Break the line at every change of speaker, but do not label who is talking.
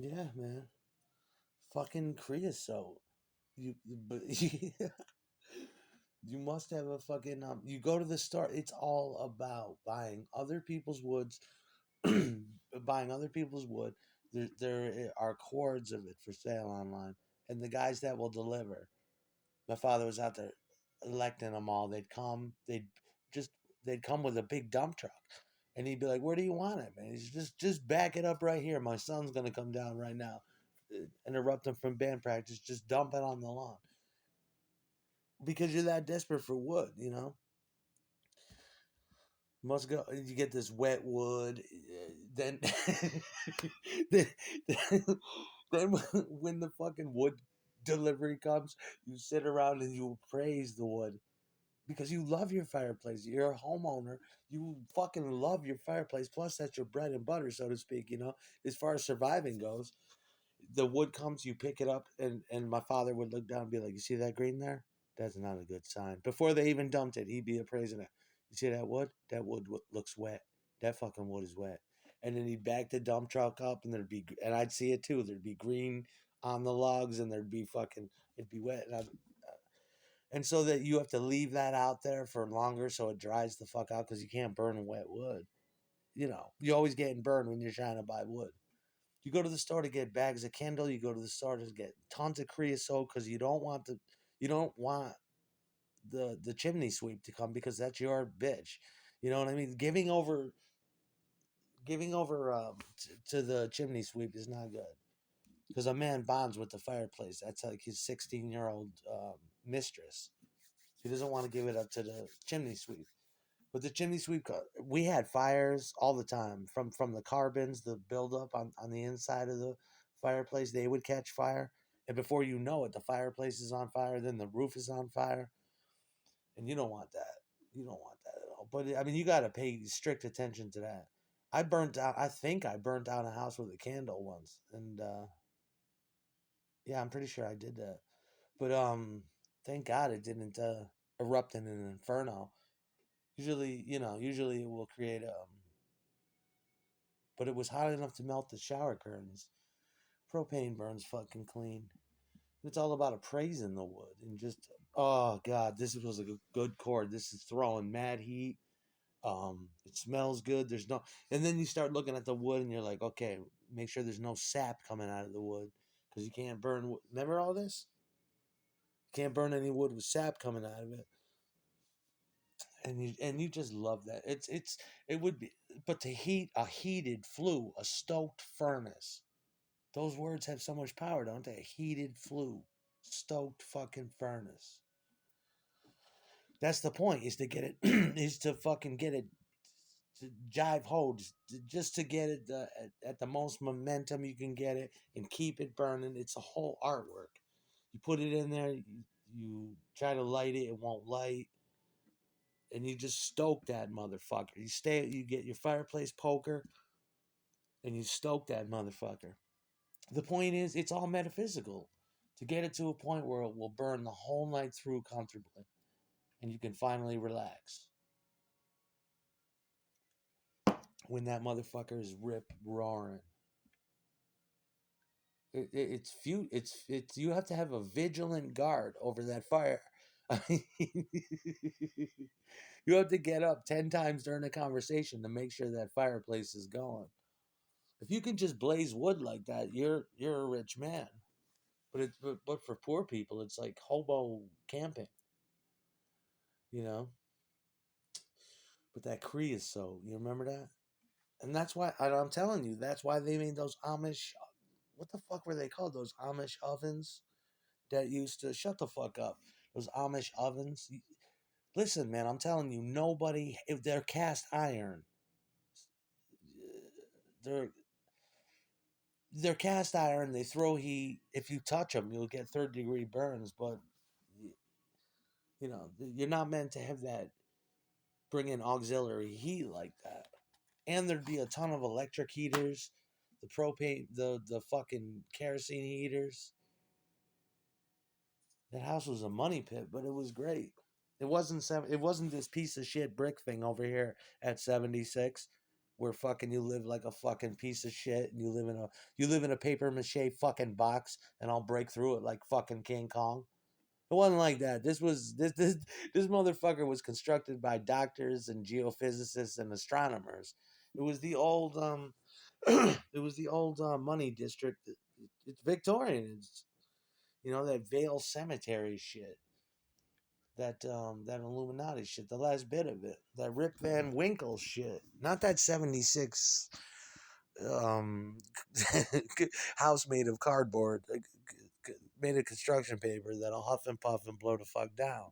Yeah, man. Fucking creosote. But you must have a fucking. You go to the store. It's all about buying other people's woods, buying other people's wood. There are cords of it for sale online, and the guys that will deliver. My father was out there electing them all. They'd come. Just they'd come with a big dump truck, and he'd be like, "Where do you want it, man?" He's just back it up right here. My son's gonna come down right now. Interrupt him from band practice. Just dump it on the lawn because you're that desperate for wood, you know. Must go. You get this wet wood, then, then, then when the fucking wood delivery comes, you sit around and you praise the wood because you love your fireplace. You're a homeowner. You fucking love your fireplace. Plus, that's your bread and butter, so to speak. You know, as far as surviving goes, the wood comes, you pick it up, and my father would look down and be like, "You see that green there? That's not a good sign." Before they even dumped it, he'd be appraising it. You see that wood? That wood looks wet. That fucking wood is wet. And then he'd back the dump truck up, and and I'd see it too. There'd be green on the logs, and there'd be fucking, it'd be wet, and so that you have to leave that out there for longer so it dries the fuck out because you can't burn wet wood. You know, you always getting burned when you're trying to buy wood. You go to the store to get bags of Kindle. You go to the store to get tons of creosote because you don't want the chimney sweep to come because that's your bitch. You know what I mean? Giving over to the chimney sweep is not good because a man bonds with the fireplace. That's like his 16-year-old mistress. He doesn't want to give it up to the chimney sweep. But the chimney sweep, we had fires all the time from the carbons, the buildup on the inside of the fireplace. They would catch fire, and before you know it, the fireplace is on fire. Then the roof is on fire, and you don't want that. You don't want that at all. But I mean, you got to pay strict attention to that. I burnt out. I think I burnt down a house with a candle once, and yeah, I'm pretty sure I did that. But thank God it didn't erupt in an inferno. Usually, usually it will create but it was hot enough to melt the shower curtains. Propane burns fucking clean. It's all about appraising the wood and just, oh god, this was a good cord. This is throwing mad heat. It smells good. There's no, and then you start looking at the wood and you're like, okay, make sure there's no sap coming out of the wood because you can't burn. Remember all this? You can't burn any wood with sap coming out of it, and you just love that. It would be, but to heat a heated flue, a stoked furnace. Those words have so much power, don't they? Heated flue, stoked fucking furnace. That's the point. Is to get it. Is to fucking get it. To jive holds just to get it at the most momentum you can get it and keep it burning. It's a whole artwork. You put it in there. You try to light it. It won't light. And you just stoke that motherfucker. You get your fireplace poker, and you stoke that motherfucker. The point is, it's all metaphysical. To get it to a point where it will burn the whole night through comfortably, and you can finally relax when that motherfucker is rip roaring. It's you have to have a vigilant guard over that fire. I mean, you have to get up 10 times during a conversation to make sure that fireplace is going. If you can just blaze wood like that, you're a rich man. But for poor people, it's like hobo camping, you know. But that Cree is so. You remember that? And that's why I'm telling you. That's why they made those Amish. What the fuck were they called? Those Amish ovens that used to shut the fuck up. Those Amish ovens. Listen, man, I'm telling you, nobody. If they're cast iron, they're they're cast iron. They throw heat. If you touch them, you'll get third-degree burns. But you're not meant to have that. Bring in auxiliary heat like that. And there'd be a ton of electric heaters, the propane, the fucking kerosene heaters. That house was a money pit, but it was great. It wasn't this piece of shit brick thing over here at 76. where fucking you live like a fucking piece of shit, and you live in a paper mache fucking box, and I'll break through it like fucking King Kong. It wasn't like that. This motherfucker was constructed by doctors and geophysicists and astronomers. It was the old it was the old money district. It's Victorian. It's, you know, that Vale Cemetery shit. That Illuminati shit, the last bit of it. That Rip Van Winkle shit. Not that 76 um house made of cardboard, made of construction paper that'll huff and puff and blow the fuck down.